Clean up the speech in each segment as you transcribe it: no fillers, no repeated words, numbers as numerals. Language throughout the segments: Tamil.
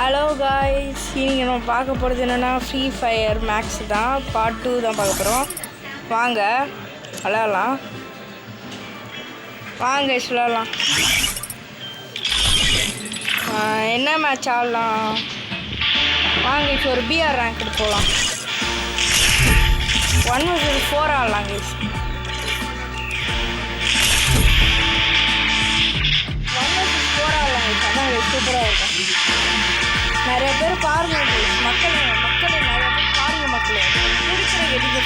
ஹலோ காய்ஸ், நீங்கள் நம்ம பார்க்க போகிறது என்னென்னா ஃப்ரீ ஃபயர் மேக்ஸ் தான். பார்ட் 2 தான் பார்க்க போகிறோம். வாங்க விளாட்லாம். வாங்க விளாட்லாம். என்ன மேட்ச் ஆடலாம்? வாங்க இப்போ ஒரு பிஆர் ரேங்க் போகலாம். 1 vs 4 ஆடலாம் கைஸ். 1 vs 4 ஆடலாம் கைஸ். அதான் சூப்பராக இருக்கும். நிறைய பேர் பாருங்க மக்கள் நிறைய பேர் பாருங்க மக்கள் பிடிக்கிற எடிக்க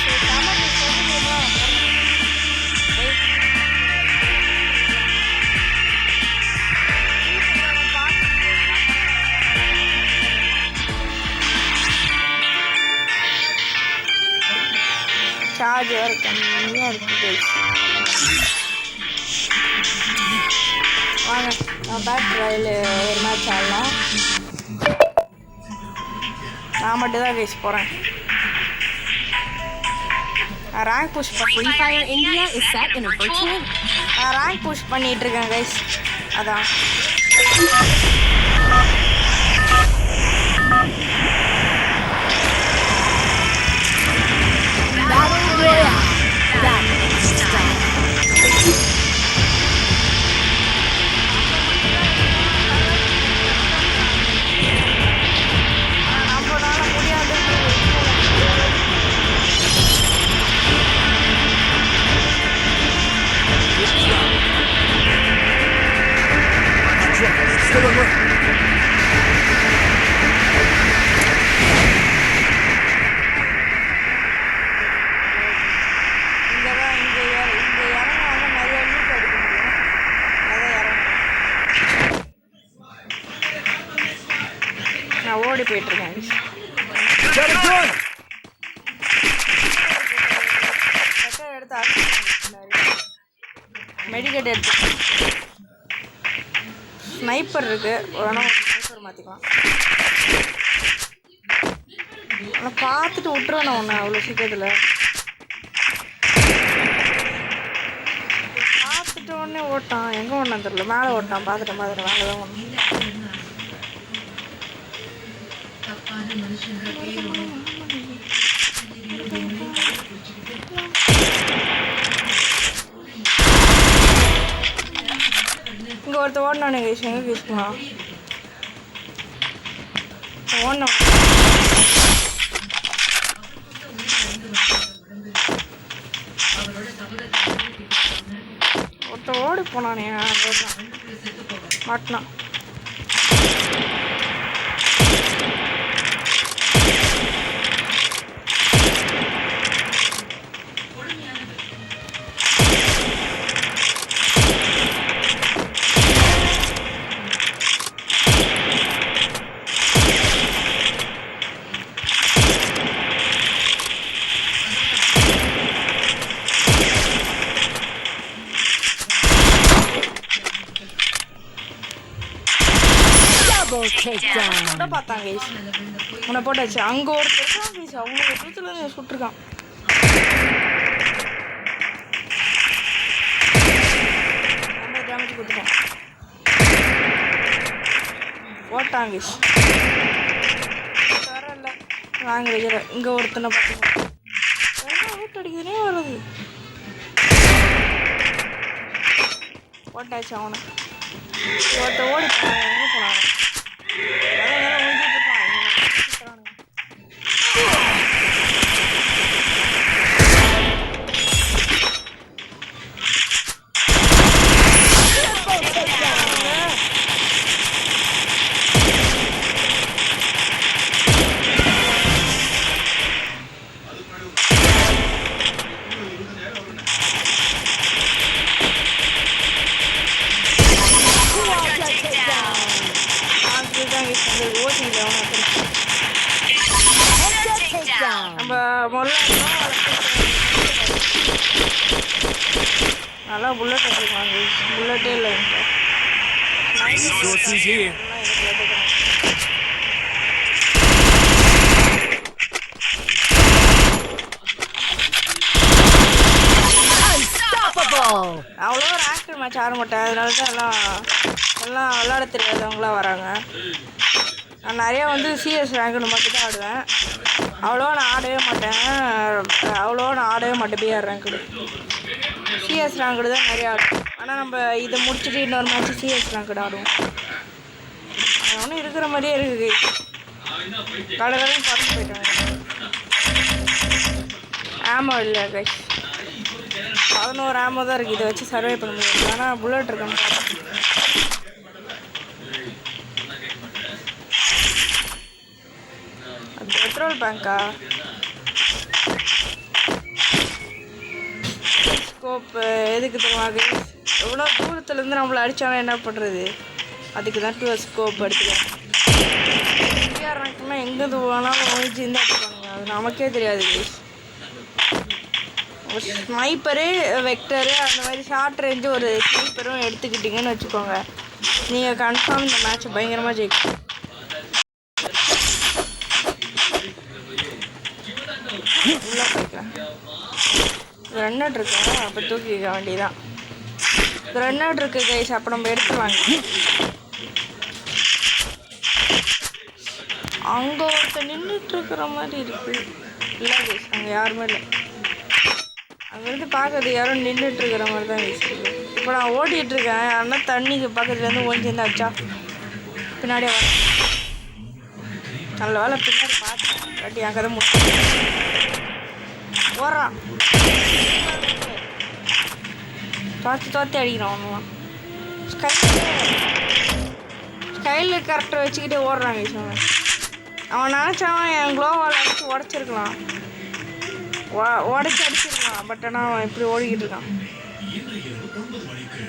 சார்ஜ் வேறு கம்மியாக இருக்குது. வாங்க பேட் ராயல் ஒரு மேட்ச் ஆடலாம். நான் மட்டும் தான் பேச போகிறேன். ரேங்க் புஷ் ரேங்க் புஷ் பண்ணிட்டு இருக்கேன் கைஸ். அதான் நான் ஓடி போயிட்டுருக்கேன். எடுத்து மெடிக்கேட் எடுத்து ஸ்னைப்பர் இருக்கு. வேணா ஸ்னைப்பர் மாற்றிக்கலாம். ஆனால் பார்த்துட்டு விட்டுருவேன் நான் ஒன்று அவ்வளோ சீக்கிரத்தில். பார்த்துட்டு உடனே ஓட்டான். எங்கே ஓட்டான் தெரியல. மேலே ஓட்டான். பார்த்துட்டேன் மேலே தான் ஒன்று. இங்கே ஒருத்தர் ஓடினானே கைஸ். எங்கே யூஸ் பண்ணா ஓடணும். ஒருத்தர் ஓடி போனானே மாட்டினான். பார்த்தாங்க கைஸ். உன்னை போட்டாச்சு. அங்கே ஒருத்தர் கைஸ். அவங்க தூத்துல சுட்டுருக்கான். டேமேஜ் கொடுத்துட்டான். போட்டாங்க கைஸ். வரல வாங்க வைக்கிற. இங்கே ஒருத்தனை பார்த்துக்கோங்க. வீட்டு அடிக்கிறதே வருது. போட்டாச்சு அவனை. ஒருத்தர் ஓடி போனான். எங்கே போனான்? நல்லா புல்லட் வச்சுருக்காங்க. புல்லட்டே இல்லை. அவ்வளோ ரேங்க் மேட்ச் ஆட மாட்டேன். அதனால தான் எல்லாம் விளையாட தெரியாதவங்களாம் வராங்க. நான் நிறையா வந்து சிஎஸ் ரேங்க்னு மட்டும் தான் ஆடுவேன். அவ்வளோவா நான் ஆடவே மாட்டேன் பிஆர் ரேங்க்டு. சிஎஸ் ரேங்க்டு தான் நிறையா ஆடுவேன். ஆனால் நம்ம இதை முடிச்சுட்டு இன்னொரு மேட்ச் சிஎஸ் ரேங்க்டு ஆடுவோம். அது ஒன்றும் இருக்கிற மாதிரியே இருக்குது. கடகடையும் குறைச்சி போயிட்டாங்க. ஆமோ இல்லை கைஸ், 11 ஆமோ தான் இருக்குது. இதை வச்சு சர்வை பண்ண முடியாது. ஆனால் புல்லட் இருக்கணும். அது பெட்ரோல் பேங்க்கா? ஸ்கோப்பு எதுக்கு தெரியுமா கைஸ்? எவ்வளோ தூரத்துலேருந்து நம்மளை அடித்தாலும் என்ன பண்ணுறது? அதுக்கு தான் ஸ்கோப் எடுத்துக்கலாம். பிஆர் ரேங்க்னா எங்கேருந்து போனாலும் ஒழிச்சு இருந்து அடிப்பாங்க. அது நமக்கே தெரியாது கைஸ். ஸ்னைப்பரு, வெக்டரு, அந்த மாதிரி ஷார்ட் ரேஞ்சு ஒரு ஸ்னைப்பரும் எடுத்துக்கிட்டிங்கன்னு வச்சுக்கோங்க, நீங்கள் கன்ஃபார்ம் இந்த மேட்ச்சை பயங்கரமாக ஜெயிக்கும். உள்ளே போய்க்கலாம். ரன்அவுட் இருக்கா? அப்போ தூக்கிக்க வேண்டியதான். ரன்அவுட் இருக்கு கைஸ், அப்போ நம்ம எடுத்துவாங்க. அங்கே ஒருத்தர் நின்றுட்டுருக்குற மாதிரி இருக்குது. இல்லை கைஸ், அங்கே யாருமே இல்லை. அங்கேருந்து பார்க்கறது யாரும் நின்றுட்டுருக்கிற மாதிரி தான் கைஸ் இருக்குது. இப்போ நான் ஓட்டிகிட்ருக்கேன். ஆனால் தண்ணிக்கு பக்கத்துலேருந்து ஓஞ்சிருந்து அடிச்சா பின்னாடியே வர. நல்ல வேலை பின்னாடி பார்த்தேன். கட்டி என் கதை ஓடுறான். தோற்றி அடிக்கிறான். அவனுலாம் ஸ்கைலில் கரெக்டாக வச்சுக்கிட்டே ஓடுறாங்க கைஸ். அவன் நினச்சான் என் க்ளோவால் அடிச்சு உடச்சிருக்கலாம், உடச்சி அடிச்சிருக்கான். பட் ஆனால் அவன் இப்படி ஓடிக்கிட்டு இருக்கான்.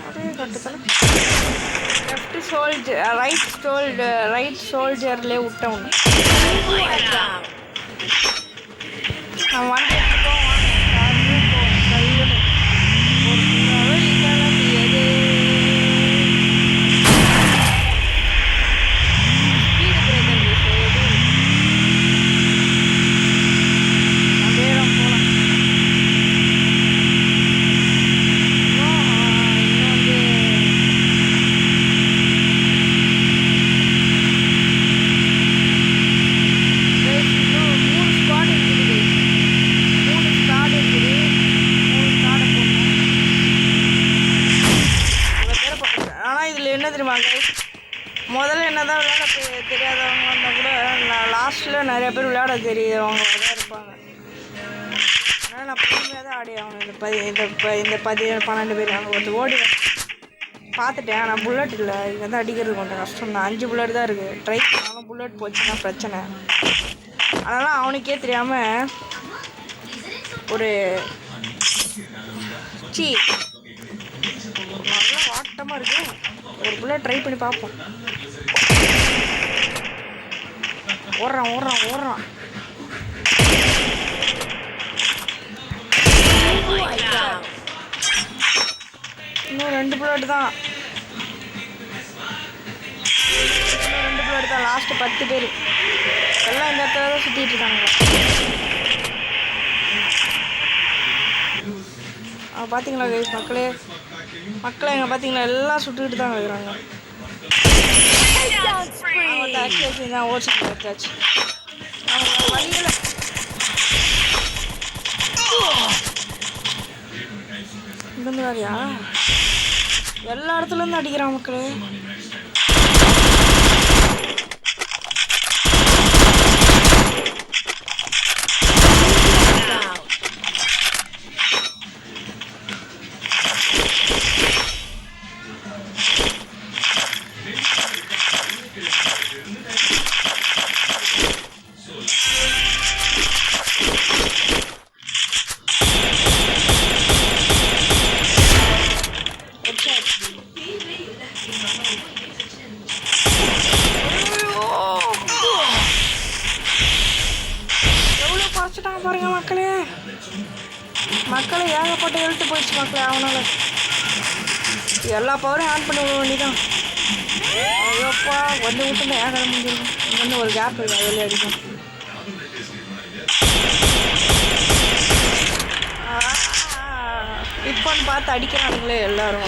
அதே கட்டுத்தல ரைட் சோல்ஜர்லேயே விட்டவன். அவன் வந்து முதல்ல என்ன தான் விளையாட தெரியாதவங்க வந்தால் கூட லாஸ்ட்டில் நிறைய பேர் விளையாட தெரியாதவங்க தான் இருப்பாங்க. அதனால் நான் பொறுமையாக தான் ஆடி ஆகணும். இந்த 12 பேர் அங்கே ஒருத்தர் ஓடி பார்த்துட்டேன். ஆனால் புல்லட் இல்லை. இங்கே வந்து அடிக்கிறது கொஞ்சம் கஷ்டம் தான். 5 புல்லட் தான் இருக்குது. ட்ரை பண்ணாலும் புல்லட் போச்சுன்னா பிரச்சனை. அதனால் அவனுக்கே தெரியாமல் ஒரு நல்லா வாட்டமாக இருக்குது. ஒரு புல்லட் ட்ரை பண்ணி பார்ப்போம். ஓடுறான். இன்னும் 2 புல்லட் தான். லாஸ்ட்டு 10 பேர் எல்லாம் இந்த இடத்துல தான் சுற்றிட்டு இருக்காங்க. பார்த்தீங்களா கைஸ்? மக்களே எங்கே பார்த்தீங்களா? எல்லாம் சுட்டுக்கிட்டு தான் இருக்கிறாங்க. தான் ஓடிச்சு வச்சாச்சு. வழியில் இருந்து வேறையா எல்லா இடத்துலேருந்து அடிக்கிறான் மக்களே. பாருங்க மக்களே ஏகப்பட்ட எழுத்து போயிடுச்சு மக்களே. அவனால எல்லா பவரும் ஆன் பண்ணி விட வேண்டிதான். ஐயோப்பா வந்து விட்டு ஏகதை முடிஞ்சிருக்கும். இங்கே வந்து ஒரு கேப் இருக்கு, அது வெளியே அடிக்கும். இப்போன்னு பார்த்து அடிக்கிறானுங்களே எல்லாரும்.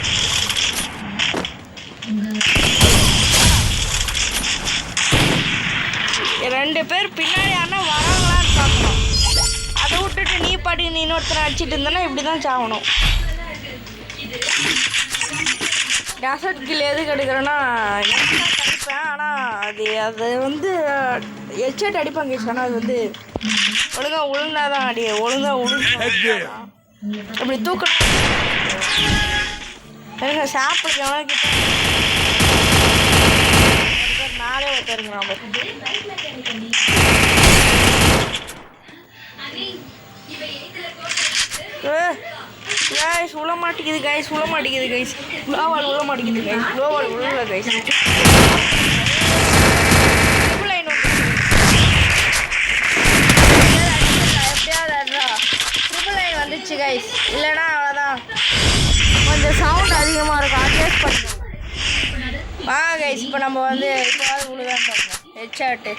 பேர் பின்னாடி யாருன்னா வராங்களான்னு பார்க்கணும். அதை விட்டுட்டு நீ பாட்டுக்கு நீ இன்னொருத்தரை அடிச்சிட்டு இருந்தேன்னா இப்படி தான் சாகணும். டெசர்ட் கில் எதுக்கு எடுக்கிறேன்னா அடிப்பேன். ஆனால் அது வந்து ஹெட்செட் அடிப்பாங்க. ஆனால் அது வந்து ஒழுங்காக உழுந்தாதான் ஒழுங்காக உழுந்து அப்படி தூக்கணும். எனக்கு சாப்பிடுறவங்க கிட்ட நாளே ஒருத்தருங்க கைஸ் உள்ள மாட்டேங்குது கைஸ் குளோவால் உள்ள மாட்டேங்குது கைஸ் குளோவால் உள்ள கைஸ் ட்ரிபிள் லைன் வந்துச்சு கைஸ். இல்லைன்னா அவ்வளோதான், கொஞ்சம் சவுண்ட் அதிகமாக இருக்கும். அட்ஜஸ்ட் பண்ணுங்க வாங்க கைஸ். இப்போ நம்ம வந்து இப்போவாது உழுதான் பார்ப்போம். ஹெட்ஷாட்டு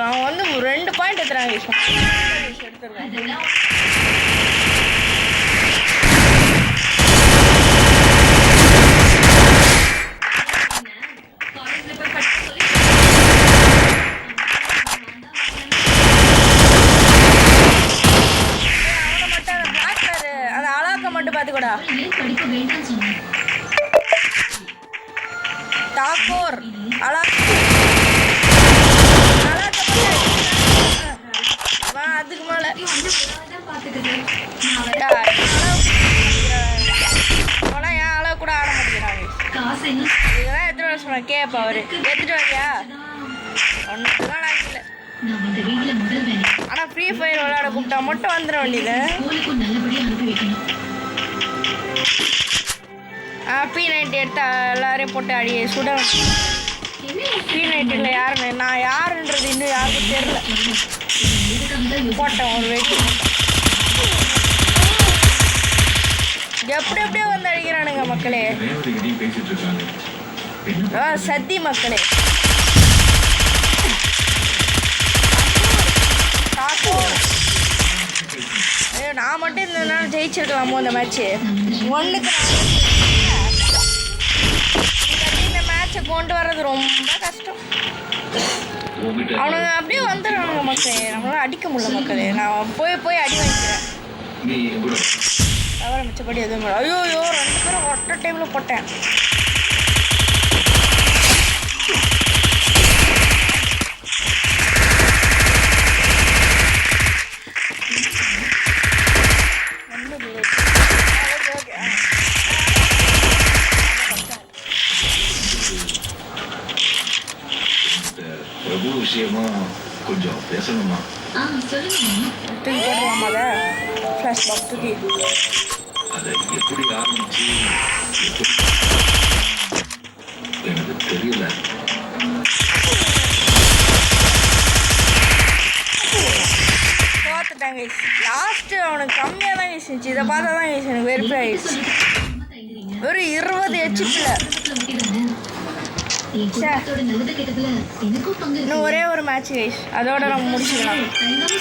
அவன் வந்து 2 பாயிண்ட் எடுத்துறாங்க கைஸ். எடுத்துருவேன். தாக்கூர் அதுக்கு மேல ஏன் அளவு கூட ஆட மாட்டேங்கிறாங்க. இதெல்லாம் எடுத்துட்டு வர சொன்னேன். கேப்பா அவரு எடுத்துட்டு வரியா? ஒன்றுதான் இல்லை. ஆனால் ஃப்ரீ ஃபயர் விளையாட கூப்பிட்டா மட்டும் வந்துட வேண்டியது. P90 எடுத்தா எல்லாரையும் போட்டு அடியே சுட. P90 யாருன்னு நான் யாருன்றது இன்னும் யாருக்கும் தெரியல. போட்டேன் ஒரு வெடி. எப்படியோ வந்து அடிக்கிறானுங்க மக்களே. சத்தி மக்களே. ஐயோ நான் மட்டும் இந்த ஜெயிச்சிருக்கலாமோ இந்த மேட்ச்சு. 1-க்கு இந்த மேட்சை கொண்டு வர்றது ரொம்ப கஷ்டம். அவனுங்க அப்படியே வந்துடுறானுங்க மக்களே. நம்மளால அடிக்க முடியல மக்களே. நான் போய் அடி வாங்கிக்கிறேன். தவிர மிச்சப்படி எதுவும் ஐயோ 2 பேரும் ஒட்ட டைமில் போட்டேன். பிரபு விஷயமா கொஞ்சம் பேசணுமா? போடலாமா? ஃப்ளாஷ் பாக் தூக்கி அதை எப்படி ஆரம்பிச்சு எனக்கு தெரியல. தோத்துட்டாங்க. லாஸ்ட்டு அவனுக்கு கம்மியாக தான் யூஸ். இதை பார்த்தா தான் யூஸ் எனக்கு வெறுப்பு ஆயிடுச்சு. ஒரு 20 ஹெச்பியில் இன்னும் ஒரே ஒரு மேட்ச் கைஸ். அதோட நம்ம முடிச்சுக்கலாம்.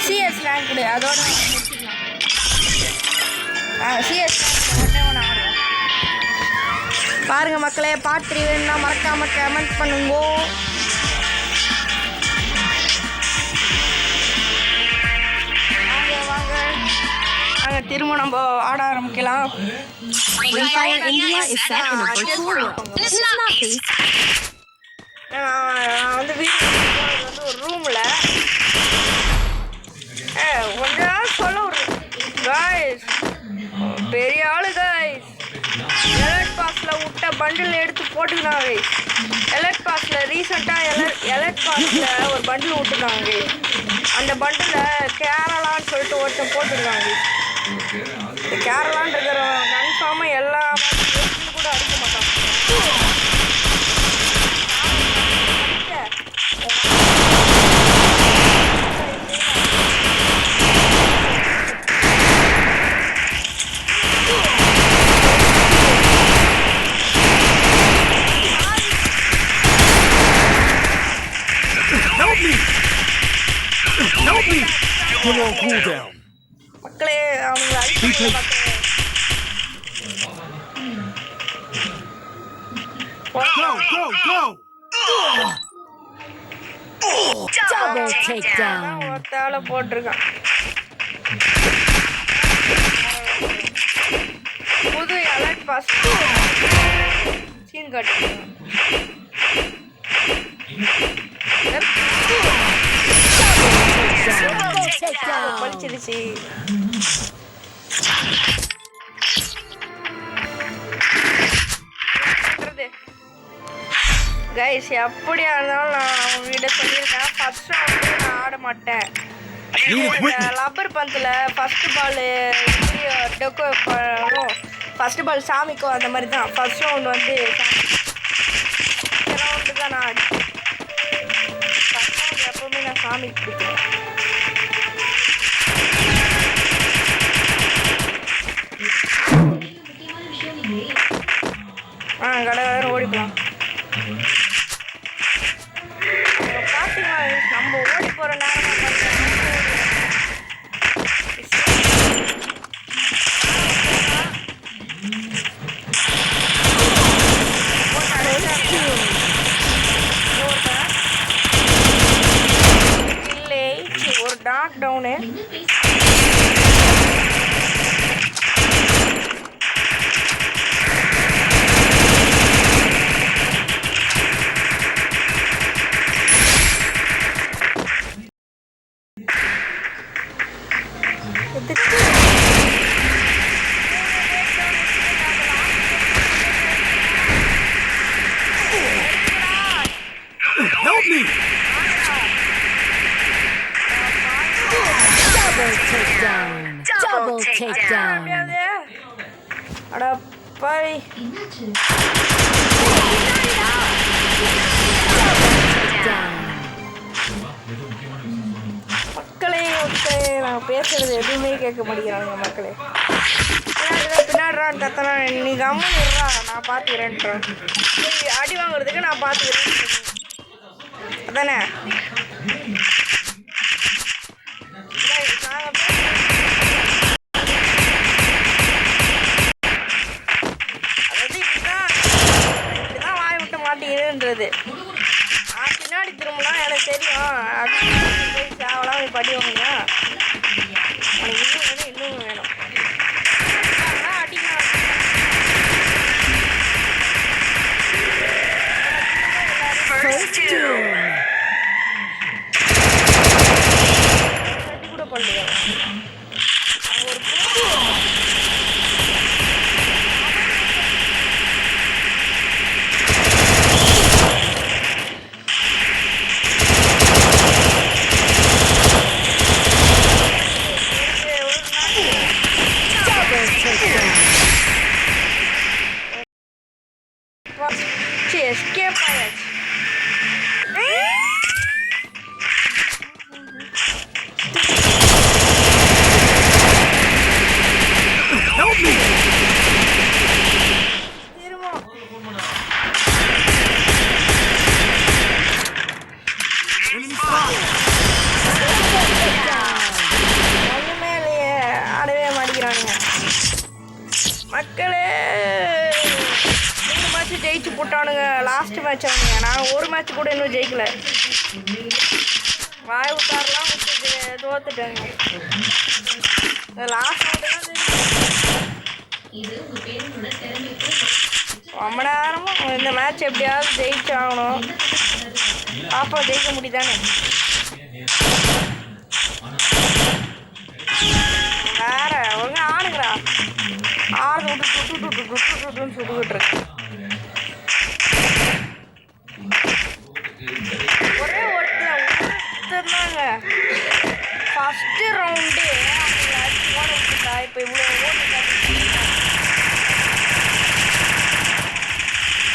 CS ரேங்க்டு அதோட முடிச்சுக்கலாம். CS ரேங்க் ஒன்று ஆடுவோம். பாருங்கள் மக்களே, பார்ட் 3 வேணும்னா மறக்காமல் கமெண்ட் பண்ணுங்க. வாங்க திரும்ப நம்ம ஆட ஆரம்பிக்கலாம். நான் வந்து வீட்டில் வந்து ஒரு ரூமில் கொஞ்சம் சொல்ல ஒரு காய்ஸ் பெரிய ஆளு காய்ஸ். எலர்ட் பாஸில் விட்ட பண்டில் எடுத்து போட்டுக்கலாம் கைஸ். எலர்ட் பாஸில் ரீசெண்டாக எலர்ட் பாஸில் ஒரு பண்டில் விட்டுருக்காங்க கைஸ். அந்த பண்டில் கேரளான்னு சொல்லிட்டு ஒருத்தன் போட்டுருக்காங்க கைஸ். இந்த கேரளான்னு இருக்கிற கன்ஃபார்மாக எல்லா கூட அடிக்க மாட்டாங்க. மக்களே அவங்க Double takedown. ஒருத்தால போட்டிருக்கான். புது அலர்ட் பாஸ் சீன் காட்டு. பழிச்சிருச்சு. கைஸ் எப்படியா இருந்தாலும் நான் உங்ககிட்ட சொல்லியிருக்கேன், ஃபர்ஸ்ட் ரவுண்டு நான் ஆட மாட்டேன். லப்பர் பந்தில் ஃபர்ஸ்ட் பால் எப்படி டொக்கோ பண்ணணும், ஃபர்ஸ்ட் பால் சாமிக்கோ அந்த மாதிரி தான். ஃபர்ஸ்ட் ரவுண்டு வந்து ரவுண்டு தான் நான் ஆடிப்பேன். ஃபர்ஸ்ட் ரவுண்டு எப்போவுமே நான் சாமிக்கு பிடிக்கும். கடை ஓடிக்கலாம். பார்த்தீங்களா நம்ம ஓடி போகிற நேரம் இல்லை, ஒரு டாக் டவுனு. Double takedown. அட பாய். மக்களே நான் பேசுறது எதுவுமே கேட்க மாட்டேங்கிறாங்க மக்களே. பின்னாடிறான்னு கத்தனா நீ கம்மன் இருறா, நான் பார்த்துக்கிறேன்றான். அடி வாங்குறதுக்கு நான் பார்த்துக்கிறேன் அதானே. அதாவது இப்படிதான் வாய் விட்டு மாட்டேங்குதுன்றது. நான் பின்னாடி திரும்பினா எனக்கு தெரியும், போய் சாவலாம் போய் படி வாங்கினா உனக்கு இன்னும் வேணும் இன்னும் வேணும் அடிக்கலாம். கூட பண்ணல ஒரு escape ஆயாச்சு. ஆடவே மாட்டேங்கிறானுங்க மக்களே. 3 மேட்ச் ஜெயிச்சு போட்டானுங்க, லாஸ்ட் மேட்ச் அவனுங்க. நான் ஒரு மேட்ச் கூட இன்னும் ஜெயிக்கல. வாய் விட்டாரெலாம் விட்டு தோத்துட்டாங்க. லாஸ்ட் ரொம்ப நேரமும் இந்த மேட்ச் எப்படியாவது ஜெயிச்சாகணும். பாப்பா ஜெயிக்க முடியுதானே. வேற ஒழுங்கா ஆடுங்கிறா. ஆடு விட்டு சுட்டுக்கிட்டு இருக்கு. ஒரே ஒருத்தர் தாங்க ஃபர்ஸ்ட் ரவுண்டே ஓட விட்டுட்டா. இப்போ இவ்வளோ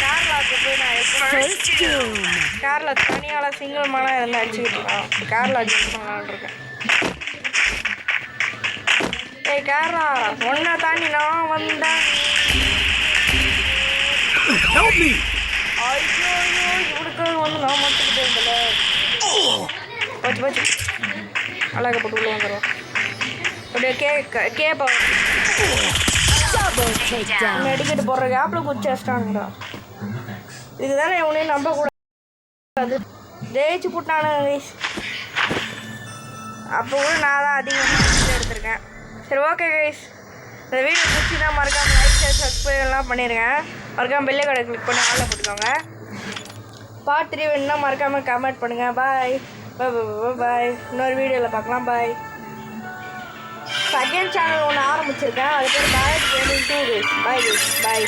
கேரளாவுக்கு போய் நான் கேரளா தனியால் சிங்கிள் மேலே இருந்து அடிச்சுக்கிட்டு இருக்கேன். கேரளா ஜெயிட் பண்ணலான்னு இருக்கேன். ஏய் கேரளா, ஒன்றை தாண்டி நான் வந்தேன். ஐயோ இவனுக்காக வந்து நான் மட்டுக்கிட்டே இருந்தல. பச்சு பச்சு அழகப்பட்டு உள்ள வந்துடுவோம். அப்படியே கேப்பா மெடிக்கெட்டு போடுற கேப்பில் குச்சி வச்சிட்டானுங்கடா. இதுதானே இவனையும் நம்ப கூடாது. ஜெயிச்சு போட்டானு கைஸ். அப்போ கூட நான் தான் அதிகமாக எடுத்திருக்கேன். சரி ஓகே கைஸ், இந்த வீடியோ பிடிச்சினா மறக்காமல் லைக் ஷேர் சப்ஸ்கிரைப் எல்லாம் பண்ணிடுங்க. மறக்காமல் பெல்லை கடை கிளிக் பண்ணி ஆளில் போட்டுக்கோங்க. பார்ட் 3 வேணுன்னா மறக்காமல் கமெண்ட் பண்ணுங்கள். பாய் பாய். இன்னொரு வீடியோவில் பார்க்கலாம். பாய். செகண்ட் சேனல் ஒன்று ஆரம்பிச்சிருக்கேன், அது பேர் boy gaming 2 guys. Bye guys. பாய்.